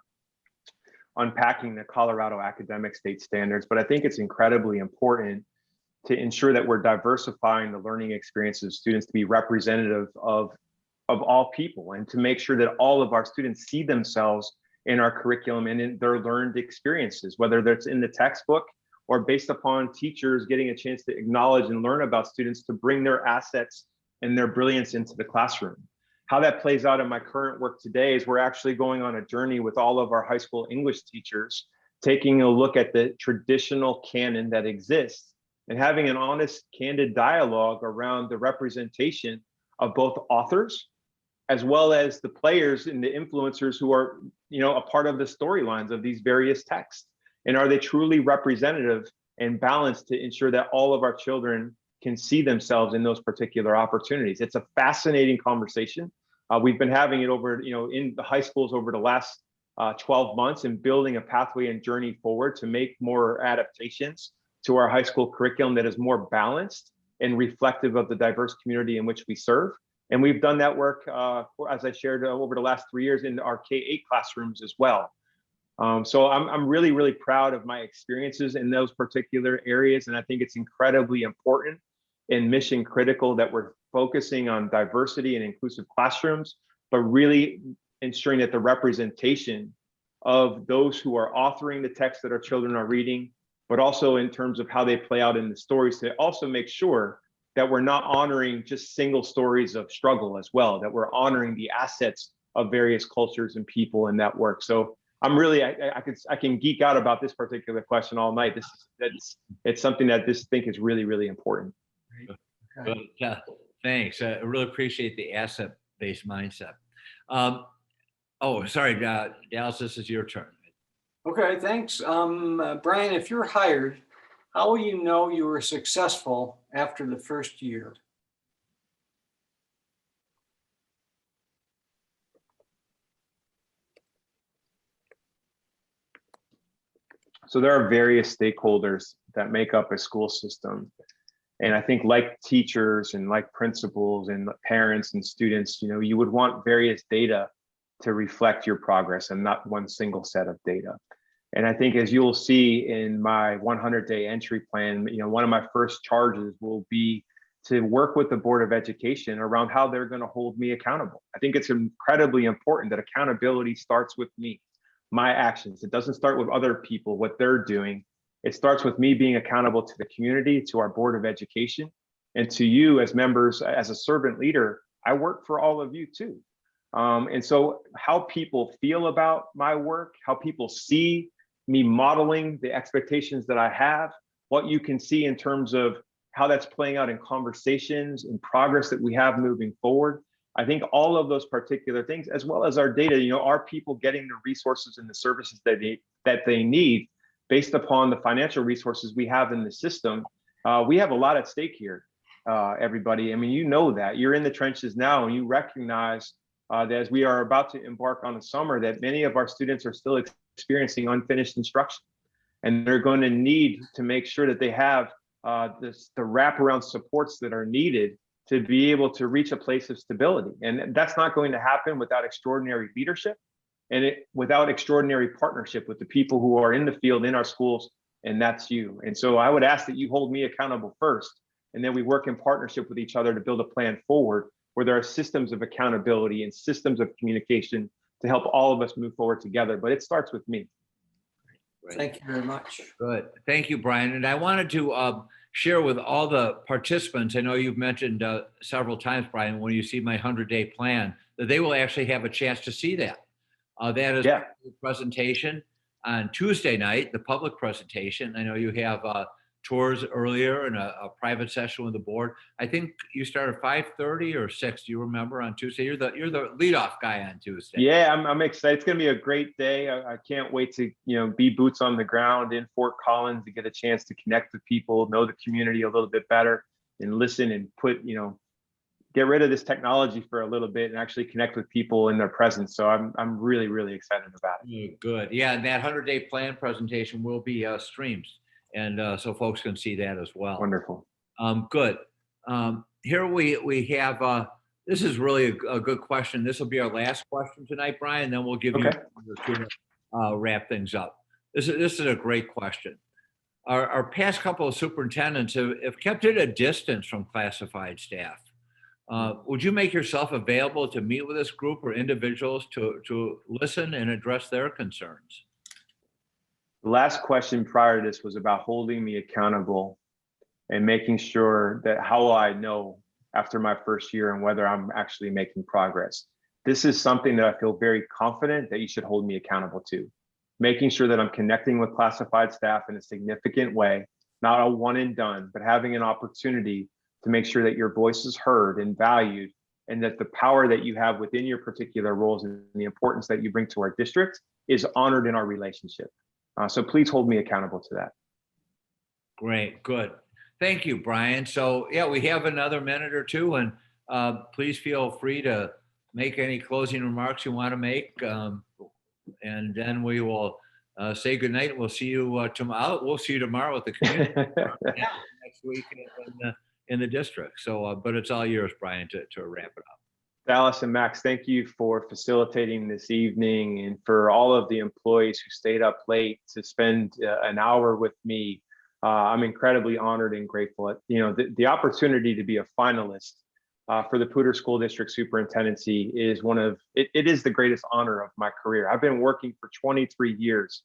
unpacking the Colorado academic state standards, but I think it's incredibly important to ensure that we're diversifying the learning experiences of students to be representative of all people, and to make sure that all of our students see themselves in our curriculum and in their learned experiences, whether that's in the textbook or based upon teachers getting a chance to acknowledge and learn about students to bring their assets and their brilliance into the classroom. How that plays out in my current work today is we're actually going on a journey with all of our high school English teachers, taking a look at the traditional canon that exists and having an honest, candid dialogue around the representation of both authors as well as the players and the influencers who are, a part of the storylines of these various texts. And are they truly representative and balanced to ensure that all of our children can see themselves in those particular opportunities? It's a fascinating conversation. We've been having it over, in the high schools over the last 12 months, and building a pathway and journey forward to make more adaptations to our high school curriculum that is more balanced and reflective of the diverse community in which we serve. And we've done that work, as I shared, over the last 3 years in our K-8 classrooms as well. So I'm really, really proud of my experiences in those particular areas. And I think it's incredibly important and mission critical that we're focusing on diversity and inclusive classrooms, but really ensuring that the representation of those who are authoring the text that our children are reading, but also in terms of how they play out in the stories, to also make sure that we're not honoring just single stories of struggle as well, that we're honoring the assets of various cultures and people in that work. So I'm really, I can geek out about this particular question all night. It's something that I think is really, really important.
Good. Yeah, thanks. I really appreciate the asset-based mindset. Sorry, Dallas, this is your turn.
Okay, thanks. Brian, if you're hired, how will you know you were successful after the first year?
So there are various stakeholders that make up a school system. And I think, like teachers and like principals and parents and students, you would want various data to reflect your progress and not one single set of data. And I think, as you'll see in my 100-day entry plan, one of my first charges will be to work with the Board of Education around how they're going to hold me accountable. I think it's incredibly important that accountability starts with me, my actions. It doesn't start with other people, what they're doing. It starts with me being accountable to the community, to our Board of Education, and to you as members. As a servant leader, I work for all of you too. And so how people feel about my work, how people see me modeling the expectations that I have, what you can see in terms of how that's playing out in conversations and progress that we have moving forward. I think all of those particular things, as well as our data, are people getting the resources and the services that they need based upon the financial resources we have in the system. We have a lot at stake here, everybody. I mean, that you're in the trenches now, and you recognize that as we are about to embark on a summer, that many of our students are still experiencing unfinished instruction, and they're going to need to make sure that they have the wraparound supports that are needed to be able to reach a place of stability. And that's not going to happen without extraordinary leadership and without extraordinary partnership with the people who are in the field in our schools, and that's you. And so I would ask that you hold me accountable first, and then we work in partnership with each other to build a plan forward where there are systems of accountability and systems of communication to help all of us move forward together. But it starts with me.
Thank you very much.
Good. Thank you, Brian. And I wanted to share with all the participants, I know you've mentioned several times, Brian, when you see my 100-day plan, that they will actually have a chance to see that. That is the presentation on Tuesday night, the public presentation. I know you have tours earlier and a private session with the board. I think you start at 5:30 or 6. Do you remember on Tuesday? You're the leadoff guy on Tuesday.
Yeah, I'm excited. It's going to be a great day. I can't wait to be boots on the ground in Fort Collins to get a chance to connect with people, know the community a little bit better, and listen and get rid of this technology for a little bit and actually connect with people in their presence. So I'm really, really excited about it.
Good. Yeah, and that 100-day plan presentation will be streamed. And so folks can see that as well.
Wonderful.
Good. Here we have, this is really a good question. This will be our last question tonight, Brian, then we'll give you to wrap things up. This is a great question. our past couple of superintendents have kept it a distance from classified staff. Would you make yourself available to meet with this group or individuals to listen and address their concerns?
The last question prior to this was about holding me accountable and making sure that how will I know after my first year and whether I'm actually making progress. This is something that I feel very confident that you should hold me accountable to. Making sure that I'm connecting with classified staff in a significant way, not a one and done, but having an opportunity to make sure that your voice is heard and valued, and that the power that you have within your particular roles and the importance that you bring to our district is honored in our relationship. So please hold me accountable to that.
Great, good. Thank you, Brian. So yeah, we have another minute or two, and please feel free to make any closing remarks you want to make. And then we will say goodnight. We'll see you tomorrow. We'll see you tomorrow at the community next week in the district. So, but it's all yours, Brian, to wrap it up.
Dallas and Max, thank you for facilitating this evening, and for all of the employees who stayed up late to spend an hour with me. I'm incredibly honored and grateful. The opportunity to be a finalist for the Pooter School District Superintendency is it is the greatest honor of my career. I've been working for 23 years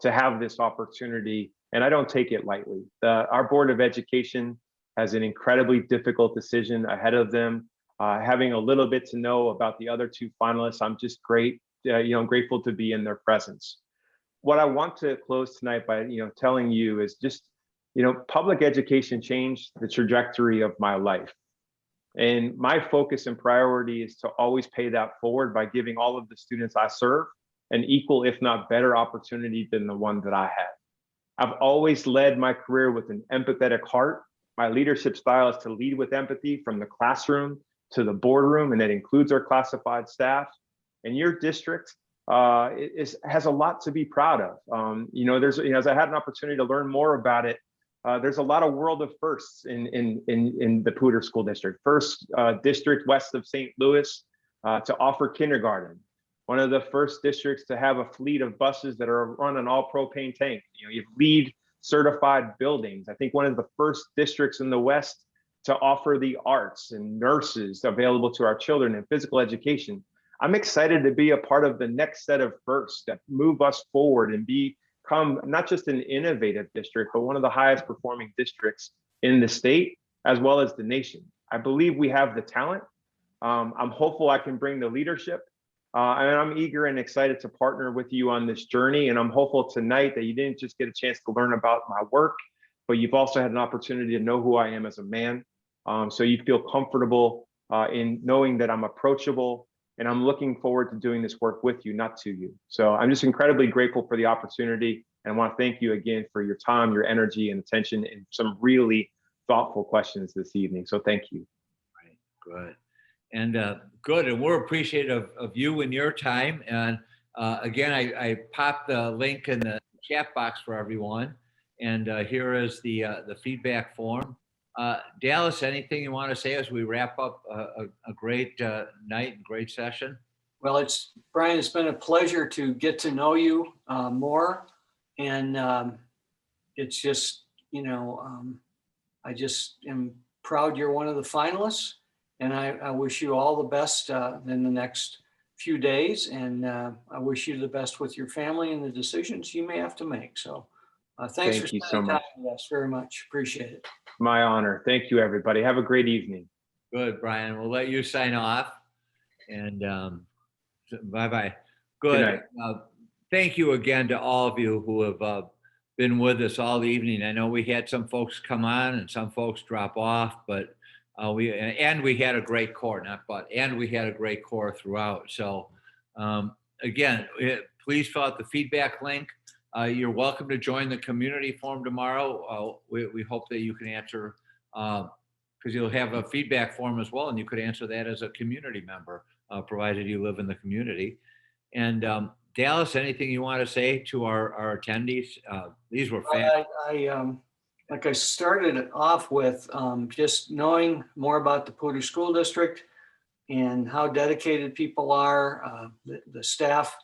to have this opportunity, and I don't take it lightly. Our Board of Education has an incredibly difficult decision ahead of them. Having a little bit to know about the other two finalists, I'm just grateful to be in their presence. What I want to close tonight by telling you is just, public education changed the trajectory of my life. And my focus and priority is to always pay that forward by giving all of the students I serve an equal, if not better, opportunity than the one that I had. I've always led my career with an empathetic heart. My leadership style is to lead with empathy from the classroom to the boardroom, and that includes our classified staff. And your district has a lot to be proud of. As I had an opportunity to learn more about it, there's a lot of world of firsts in the Poudre School District. First district west of St. Louis to offer kindergarten. One of the first districts to have a fleet of buses that are run on all propane tank. You have LEED certified buildings. I think one of the first districts in the West to offer the arts and nurses available to our children and physical education. I'm excited to be a part of the next set of firsts that move us forward and become not just an innovative district, but one of the highest performing districts in the state, as well as the nation. I believe we have the talent. I'm hopeful I can bring the leadership. And I'm eager and excited to partner with you on this journey. And I'm hopeful tonight that you didn't just get a chance to learn about my work, but you've also had an opportunity to know who I am as a man. So you feel comfortable in knowing that I'm approachable, and I'm looking forward to doing this work with you, not to you. So I'm just incredibly grateful for the opportunity, and I want to thank you again for your time, your energy, and attention, and some really thoughtful questions this evening. So thank you.
Right, good. And good, and we're appreciative of you and your time. And again, I popped the link in the chat box for everyone. And here is the feedback form. Dallas, anything you want to say as we wrap up a great night and great session?
Well, Brian, it's been a pleasure to get to know you more. And it's just, I just am proud you're one of the finalists. And I wish you all the best in the next few days. And I wish you the best with your family and the decisions you may have to make. So thanks for spending time with us very much. Appreciate it.
My honor. Thank you, everybody. Have a great evening.
Good, Brian. We'll let you sign off. And bye-bye. Good. Thank you again to all of you who have been with us all evening. I know we had some folks come on and some folks drop off, but we had a great core, we had a great core throughout. So again, please fill out the feedback link. You're welcome to join the community forum tomorrow. We hope that you can answer, because you'll have a feedback form as well, and you could answer that as a community member, provided you live in the community. And Dallas, anything you want to say to our attendees? These were fun.
Like I started off with, just knowing more about the Poudre School District and how dedicated people are, the staff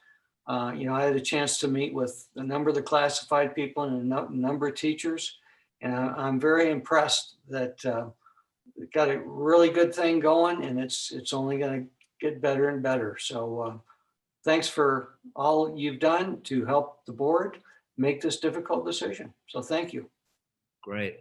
I had a chance to meet with a number of the classified people and a number of teachers. And I'm very impressed that we've got a really good thing going, and it's only going to get better and better. So thanks for all you've done to help the board make this difficult decision. So thank you.
Great.